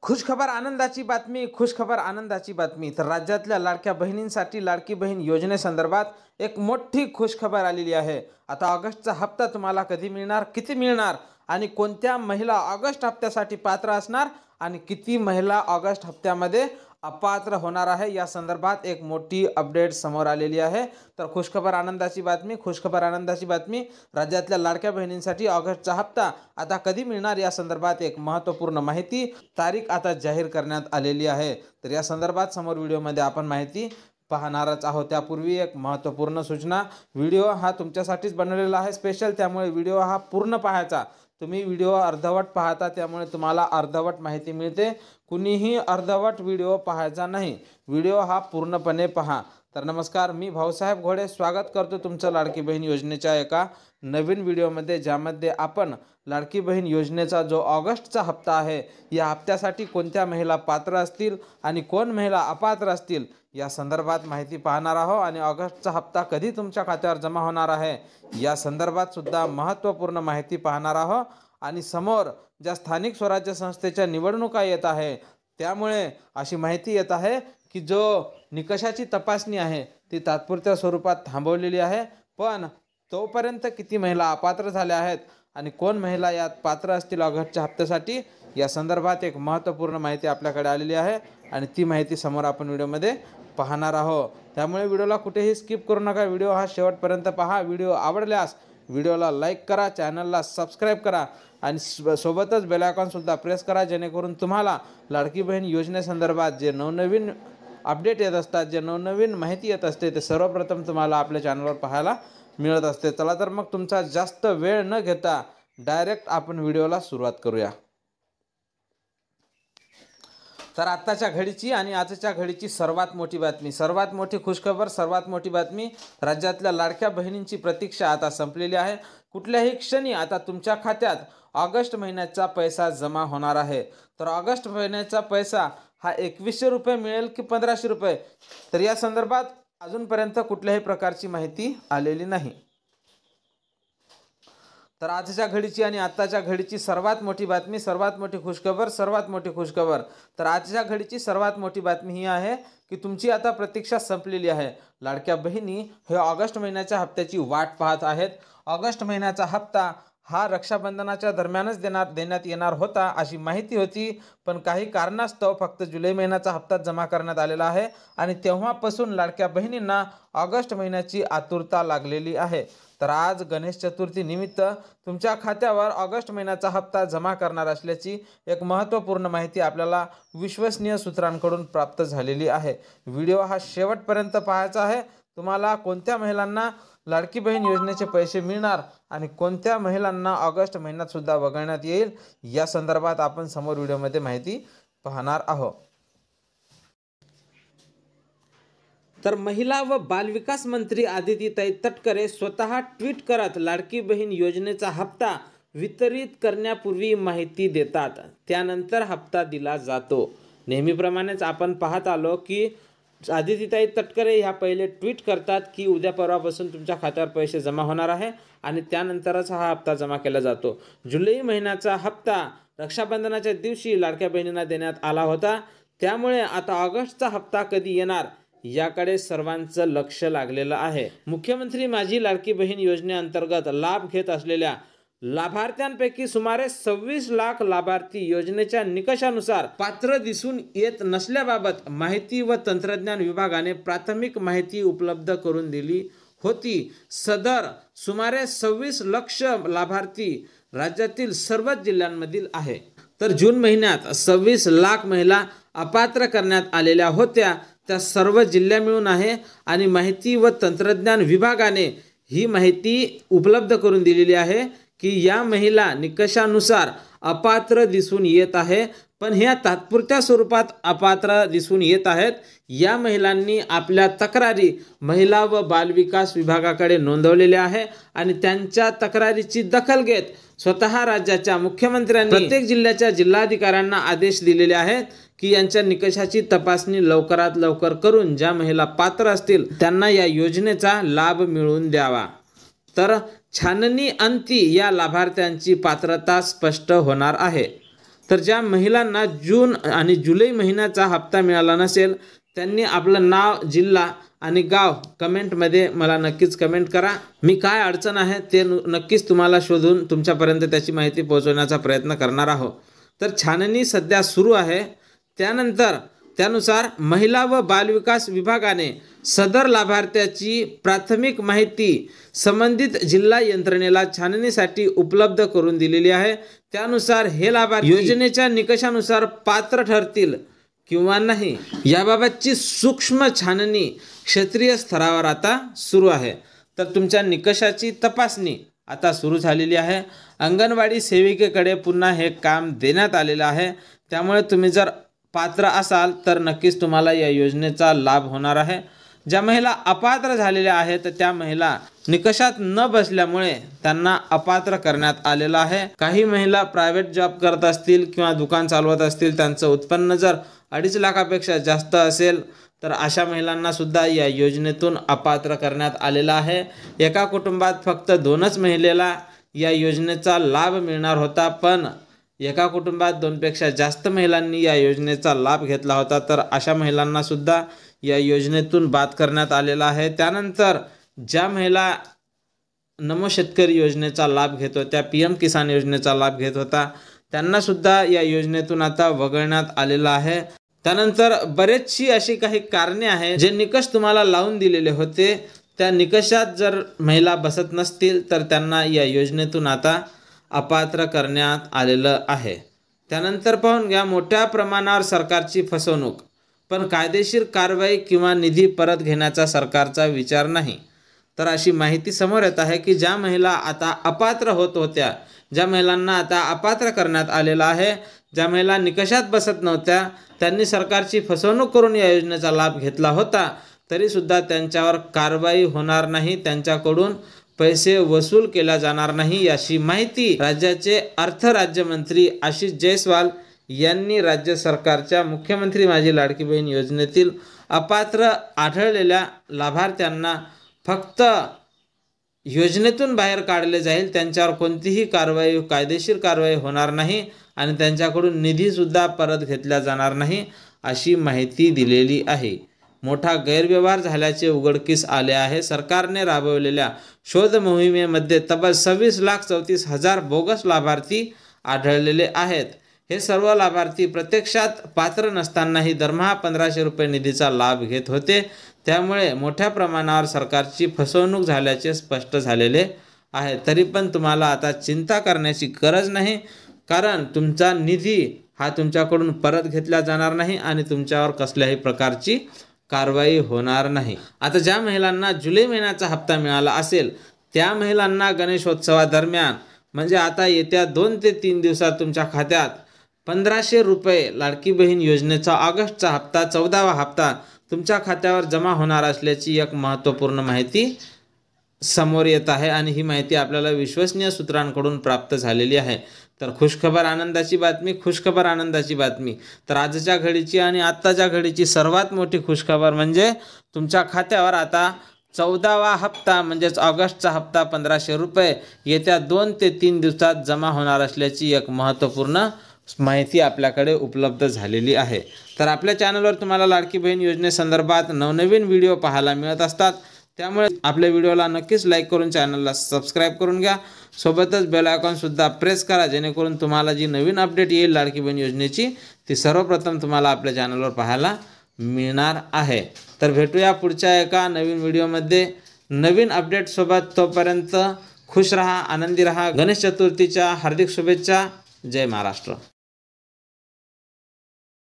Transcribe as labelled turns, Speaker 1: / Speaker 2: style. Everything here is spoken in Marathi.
Speaker 1: खुशखबर आनंदाची बातमी, खुशखबर आनंदाची बातमी। तर राज्यातल्या लाडक्या बहिणींसाठी लाडकी बहीण योजनेसंदर्भात एक मोठी खुशखबर आलेली आहे। आता ऑगस्टचा हप्ता तुम्हाला कधी मिळणार, किती मिळणार आणि कोणत्या महिला ऑगस्ट हप्त्यासाठी पात्र असणार आणि किती महिला ऑगस्ट हप्त्यामध्ये अपात्र होणार आहे, या संदर्भात एक मोठी अपडेट समोर आलेली आहे। तर खुशखबर आनंदाची बातमी, खुशखबर आनंदाची बातमी। राज्यातल्या लाडक्या बहिणींसाठी ऑगस्टचा हप्ता आता कधी मिळणार या संदर्भात एक महत्त्वपूर्ण माहिती, तारीख आता जाहीर करण्यात आलेली आहे। तर या संदर्भात समोर व्हिडिओमध्ये आपण माहिती पाहणारच आहोत। त्यापूर्वी एक महत्त्वपूर्ण सूचना, व्हिडिओ हा तुमच्यासाठीच बनवलेला आहे स्पेशल, त्यामुळे व्हिडिओ हा पूर्ण पाहायचा। तुम्ही व्हिडिओ अर्धवट पाहता, त्यामुळे तुम्हाला अर्धवट माहिती मिळते। कुणीही अर्धवट व्हिडिओ पाहायचा नाही, व्हिडिओ हा पूर्णपणे पहा। तर नमस्कार, मी भाऊसाहेब घोडे स्वागत करतो तुमचं लाडकी बहीण योजनेच्या एका नवीन व्हिडिओमध्ये, ज्यामध्ये आपण लाडकी बहीण योजनेचा जो ऑगस्टचा हप्ता आहे, या हप्त्यासाठी कोणत्या महिला पात्र असतील आणि कोण महिला अपात्र असतील या संदर्भात माहिती पाहणार आहोत। आणि ऑगस्टचा हप्ता कधी तुमच्या खात्यावर जमा होणार आहे या संदर्भात सुद्धा महत्त्वपूर्ण माहिती पाहणार आहोत। आणि समोर ज्या स्थानिक स्वराज्य संस्थेच्या निवडणुका येत आहे, त्यामुळे अशी माहिती येत आहे की जो निकषाची तपासणी आहे ती तात्पुरत्या स्वरूपात थांबवलेली आहे, पण तोपर्यंत किती महिला अपात्र झाल्या आहेत आणि कोण महिला यात पात्र असतील ऑगस्टच्या हप्त्यासाठी, या संदर्भात एक महत्त्वपूर्ण माहिती आपल्याकडे आलेली आहे आणि ती माहिती समोर आपण व्हिडिओमध्ये पाहणार आहोत। त्यामुळे व्हिडिओला कुठेही स्किप करू नका, व्हिडिओ हा शेवटपर्यंत पहा। व्हिडिओ आवडल्यास व्हिडिओला लाईक करा, चॅनलला सबस्क्राईब करा आणि सोबतच बेल आयकॉन सुद्धा प्रेस करा, जेणेकरून तुम्हाला लाडकी बहीण योजनेसंदर्भात जे नवनवीन अपडेट येत असतात, जे नवनवीन माहिती येत असते, ते सर्वप्रथम तुम्हाला आपल्या चॅनलवर पाहायला मिळत असते। चला तर मग तुमचा जास्त वेळ न घेता डायरेक्ट आपण व्हिडिओला सुरुवात करूया। तर आत्ताच्या घडीची आणि आजच्या घडीची सर्वात मोठी बातमी, सर्वात मोठी खुशखबर, सर्वात मोठी बातमी, राज्यातल्या लाडक्या बहिणींची प्रतीक्षा आता संपलेली आहे। कुठल्याही क्षणी आता तुमच्या खात्यात ऑगस्ट महिन्याचा पैसा जमा होणार आहे। तर ऑगस्ट महिन्याचा पैसा हा 2100 रुपये मिळेल की 1500 रुपये, तर या संदर्भात अजूनपर्यंत कुठल्याही प्रकारची माहिती आलेली नाही। तर आजच्या घडीची आणि आत्ताच्या घडीची सर्वात मोठी बातमी, सर्वात मोठी खुशखबर, सर्वात मोठी खुशखबर। तर आजच्या घडीची सर्वात मोठी बातमी ही आहे की तुमची आता प्रतीक्षा संपलेली आहे। लाडक्या बहिणी हे ऑगस्ट महिन्याच्या हप्त्याची वाट पाहत आहेत। ऑगस्ट महिन्याचा हप्ता हा रक्षाबंधनाच्या दरम्यानच देण्यात येणार होता अशी माहिती होती, पण काही कारणास्तव फक्त जुलै महिन्याचा हप्ता जमा करण्यात आलेला आहे आणि तेव्हापासून लाडक्या बहिणींना ऑगस्ट महिन्याची आतुरता लागलेली आहे। तर आज गणेश चतुर्थी निमित्त तुमच्या खात्यावर ऑगस्ट महिन्याचा हप्ता जमा करणार असल्याची एक महत्त्वपूर्ण माहिती आपल्याला विश्वसनीय सूत्रांकडून प्राप्त झालेली आहे। व्हिडिओ हा शेवटपर्यंत पाहायचा आहे। तुम्हाला कोणत्या महिलांना लाडकी बहीण योजनेचे पैसे मिळणार आणि कोणत्या महिलांना ऑगस्ट महिन्यात सुद्धा वगळण्यात येईल, या संदर्भात आपण समोर व्हिडिओमध्ये माहिती पाहणार आहोत। तर महिला व बालविकास मंत्री आदितीताई तटकरे स्वतः ट्विट करत लाडकी बहीण योजनेचा हप्ता वितरित करण्यापूर्वी माहिती देतात, त्यानंतर हप्ता दिला जातो। नेहमीप्रमाणेच आपण पाहत आलो की आदितीताई तटकरे ह्या पहिले ट्विट करतात की उद्या परवापासून तुमच्या खात्यावर पैसे जमा होणार आहे आणि त्यानंतरच हा हप्ता जमा केला जातो। जुलै महिन्याचा हप्ता रक्षाबंधनाच्या दिवशी लाडक्या बहिणींना देण्यात आला होता, त्यामुळे आता ऑगस्टचा हप्ता कधी येणार याकडे सर्वांचं लक्ष लागलेलं आहे। मुख्यमंत्री माझी लाडकी बहीण योजनेअंतर्गत लाभ घेत असलेल्या लाभार्थ्यांपैकी सुमारे 26 लाख लाभार्थी योजनेच्या निकषानुसार पात्र दिसून येत नसल्याबाबत माहिती व तंत्रज्ञान विभागाने प्राथमिक माहिती उपलब्ध करून दिली होती। सदर सुमारे 26 लाख लाभार्थी राज्यातील सर्वच जिल्ह्यांमधील आहे। तर जून महिन्यात 26 लाख महिला अपात्र करण्यात आलेल्या होत्या, त्या सर्व जिल्हे मिळून आहे आणि माहिती व तंत्रज्ञान विभागाने ही माहिती उपलब्ध करून दिलेली आहे की या महिला निकषानुसार अपात्र दिसून येत आहे, पण ह्या तात्पुरत्या स्वरूपात अपात्र दिसून येत आहेत। या महिलांनी आपल्या तक्रारी महिला व बालविकास विभागाकडे नोंदवलेल्या आहे आणि त्यांच्या तक्रारीची दखल घेत स्वतः राज्याच्या मुख्यमंत्र्यांनी प्रत्येक जिल्ह्याच्या जिल्हाधिकाऱ्यांना आदेश दिलेले आहेत की यांच्या निकषाची तपासणी लवकरात लवकर करून ज्या महिला पात्र असतील त्यांना या योजनेचा लाभ मिळवून द्यावा। तर छाननी अंती या लाभार्थ्यांची पात्रता स्पष्ट होणार आहे। तर ज्या महिलांना जून आणि जुलै महिन्याचा हप्ता मिळाला नसेल त्यांनी आपलं नाव, जिल्हा आणि गाव कमेंटमध्ये मला नक्कीच कमेंट करा. मी काय अडचण आहे ते नक्कीच तुम्हाला शोधून तुमच्यापर्यंत त्याची माहिती पोहोचवण्याचा प्रयत्न करणार आहोत. तर छाननी सध्या सुरू आहे. त्यानुसार महिला व बालविकास विभागाने सदर लाभार्थ्याची प्राथमिक माहिती संबंधित जिल्हा यंत्रणेला छाननीसाठी उपलब्ध करून दिलेली आहे. त्यानुसार हे लाभार्थी योजनेच्या निकषानुसार पात्र ठरतील किंवा नाही याबाबतची सूक्ष्म छाननी क्षेत्रीय स्तरावर आता सुरू आहे. तर तुमच्या निकषाची तपासणी आता सुरू झालेली आहे. अंगणवाडी सेविकेकडे पुन्हा हे काम देण्यात आलेलं आहे. त्यामुळे तुम्ही जर पात्र असाल तर नक्कीच तुम्हाला या योजनेचा लाभ होणार आहे. ज्या महिला अपात्र झालेल्या आहेत त्या महिला निकषात न बसल्यामुळे त्यांना अपात्र करण्यात आलेलं आहे. काही महिला प्रायव्हेट जॉब करत असतील किंवा दुकान चालवत असतील, त्यांचं उत्पन्न जर 2.5 लाखापेक्षा जास्त असेल तर अशा महिलांना सुद्धा या योजनेतून अपात्र करण्यात आलेला आहे. एका कुटुंबात फक्त 2च महिलेला या योजनेचा लाभ मिळणार होता, पण एका कुटुंबात 2पेक्षा जास्त महिलांनी या योजनेचा लाभ घेतला होता. तर अशा महिलांना सुद्धा या योजनेतून बाद करण्यात आलेला आहे. त्यानंतर ज्या महिला नमो शेतकरी योजनेचा लाभ घेत होत्या, PM किसान योजनेचा लाभ घेत होता, त्यांना सुद्धा या योजनेतून आता वगळण्यात आलेलं आहे. त्यानंतर बरेचशी अशी काही कारणे आहेत जे निकष तुम्हाला लावून दिलेले होते, त्या निकषात जर महिला बसत नसतील तर त्यांना या योजनेतून आता अपात्र करण्यात आलेलं आहे. त्यानंतर पाहून घ्या, मोठ्या प्रमाणावर सरकारची फसवणूक पण कायदेशीर कारवाई किंवा निधी परत घेण्याचा सरकारचा विचार नाही. तर अशी माहिती समोर येत आहे की ज्या महिला आता अपात्र होत होत्या, ज्या महिलांना आता अपात्र करण्यात आलेलं आहे, ज्या महिला निकषात बसत नव्हत्या, त्यांनी सरकारची फसवणूक करून या योजनेचा लाभ घेतला होता, तरीसुद्धा त्यांच्यावर कारवाई होणार नाही, त्यांच्याकडून पैसे वसूल केला जाणार नाही, अशी माहिती राज्याचे अर्थ राज्यमंत्री आशिष जयस्वाल यांनी राज्य सरकारच्या मुख्यमंत्री माझी लाडकी बहीण योजनेतील अपात्र आढळलेल्या लाभार्थ्यांना फक्त योजनेतून बाहेर काढले जाईल, त्यांच्यावर कोणतीही कारवाई, कायदेशीर कारवाई होणार नाही आणि त्यांच्याकडून निधीसुद्धा परत घेतला जाणार नाही, अशी माहिती दिलेली आहे. मोठा गैरव्यवहार झाल्याचे उघडकीस आले आहे. सरकारने राबवलेल्या शोध मोहिमेमध्ये तब्बल 26,34,000 बोगस लाभार्थी आढळलेले आहेत. हे सर्व लाभार्थी प्रत्यक्षात पात्र नसतानाही दरमहा 1,500 रुपये निधीचा लाभ घेत होते. त्यामुळे मोठ्या प्रमाणावर सरकारची फसवणूक झाल्याचे स्पष्ट झालेले आहे. तरी पण तुम्हाला आता चिंता करण्याची गरज नाही, कारण तुमचा निधी हा तुमच्याकडून परत घेतला जाणार नाही आणि तुमच्यावर कसल्याही प्रकारची कारवाई होणार नाही. आता ज्या महिलांना जुलै महिन्याचा हप्ता मिळाला असेल त्या महिलांना गणेशोत्सवादरम्यान म्हणजे आता येत्या 2 ते 3 दिवसात तुमच्या खात्यात 1,500 रुपये लाडकी बहीण योजनेचा ऑगस्टचा हप्ता, 14वा हप्ता तुमच्या खात्यावर जमा होणार असल्याची एक महत्त्वपूर्ण माहिती समोर येत आहे आणि ही माहिती आपल्याला विश्वसनीय सूत्रांकडून प्राप्त झालेली आहे. तर खुशखबर आनंदाची बातमी, खुशखबर आनंदाची बातमी. तर आजच्या घडीची आणि आत्ताच्या घडीची सर्वात मोठी खुशखबर म्हणजे तुमच्या खात्यावर आता 14वा हप्ता म्हणजेच ऑगस्टचा हप्ता 1,500 रुपये येत्या 2 ते 3 दिवसात जमा होणार असल्याची एक महत्त्वपूर्ण माहिती आपल्याकडे उपलब्ध झालेली आहे. तर आपल्या चॅनलवर तुम्हाला लाडकी बहीण योजनेसंदर्भात नवनवीन व्हिडिओ पाहायला मिळत असतात, त्यामुळे आपल्या व्हिडिओला नक्कीच लाईक करून चॅनलला सबस्क्राईब करून घ्या. सोबतच बेल आयकॉनसुद्धा प्रेस करा, जेणेकरून तुम्हाला जी नवीन अपडेट येईल लाडकी बहीण योजनेची ती सर्वप्रथम तुम्हाला आपल्या चॅनलवर पाहायला मिळणार आहे. तर भेटूया पुढच्या एका नवीन व्हिडिओमध्ये नवीन अपडेटसोबत. तोपर्यंत खुश रहा, आनंदी रहा. गणेश चतुर्थीच्या हार्दिक शुभेच्छा. जय महाराष्ट्र.